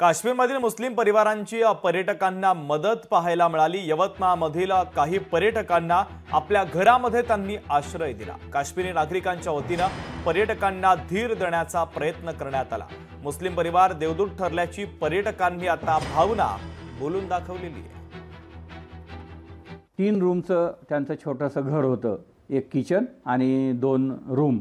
काश्मीरमधील मुस्लिम परिवारांची पर्यटकांना मदत पाहायला मिळाली। यवतमाळमधील काही पर्यटकांना आपल्या घरामध्ये त्यांनी आश्रय दिला। काश्मीरी नागरिकांच्या वतीने पर्यटकांना धीर देण्याचा प्रयत्न करण्यात आला। मुस्लिम परिवार देवदूत ठरल्याची पर्यटकांनी आता भावना बोलून दाखवलेली आहे। 3 रूमचं त्यांचं छोटंसं घर होतं, एक किचन आणि 2 रूम।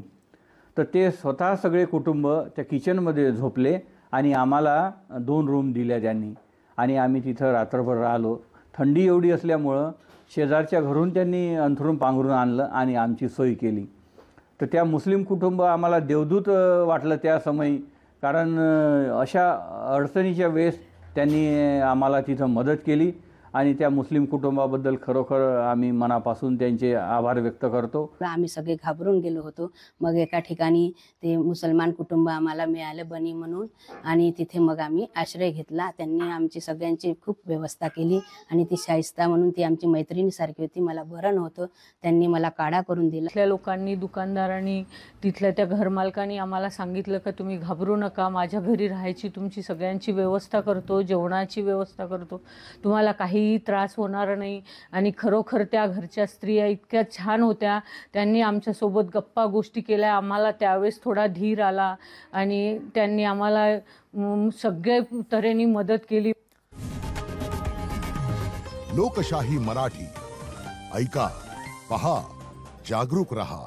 तर ते स्वतः सगळे कुटुंब त्या किचनमध्ये झोपले आणि आम्हाला 2 रूम दिल्या त्यांनी आणि आम्ही तिथं रात्रभर राहिलो। थंडी एवढी असल्यामुळे शेजारच्या घरून त्यांनी अंथरूण पांघरून आणलं आणि आमची सोय केली। तर त्या मुस्लिम कुटुंब आम्हाला देवदूत वाटलं त्या समयी, कारण अशा अडचणीच्या वेळेस त्यांनी आम्हाला तिथं मदत केली आणि त्या मुस्लिम कुटुंबाबद्दल खरोखर आम्ही मनापासून त्यांचे आभार व्यक्त करतो। आम्ही सगळे घाबरून गेलो होतो। मग एका ठिकाणी ते मुसलमान कुटुंब आम्हाला मिळाले बनी म्हणून, आणि तिथे मग आम्ही आश्रय घेतला। त्यांनी आमची सगळ्यांची खूप व्यवस्था केली आणि ती शाइस्ता म्हणून ती आमची मैत्रिणीसारखी होती। मला बरं नव्हतं, त्यांनी मला काढा करून दिला। तिथल्या लोकांनी, दुकानदारांनी, तिथल्या त्या घरमालकांनी आम्हाला सांगितलं की तुम्ही घाबरू नका, माझ्या घरी राहायची तुमची सगळ्यांची व्यवस्था करतो, जेवणाची व्यवस्था करतो, तुम्हाला काही त्रास होणार नाही। आणि खरोखर त्या घरच्या स्त्रिया इतक्या छान होत्या, त्यांनी आमच्या सोबत गप्पा गोष्टी केल्या। आम्हाला त्यावेळेस थोडा धीर आला आणि त्यांनी आम्हाला सगळे तऱ्हेने मदत केली। लोकशाही मराठी ऐका, पहा, जागरूक रहा।